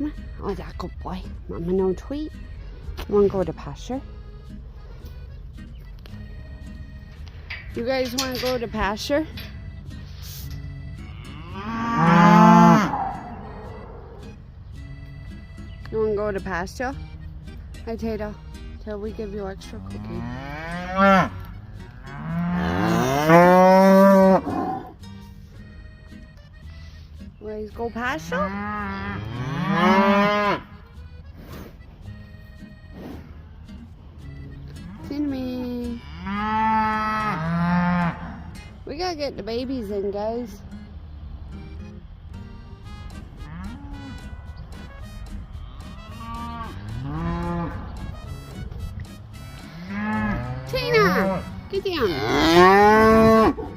Come on. Oh, that good boy. Mama, no tweet. You want to go to pasture? You guys want to go to pasture? You want to go to pasture? Hi, Tato. Till we give you extra cookie. Let's go pasture? Cinnamon. We gotta get the babies in, guys. Tina, get down.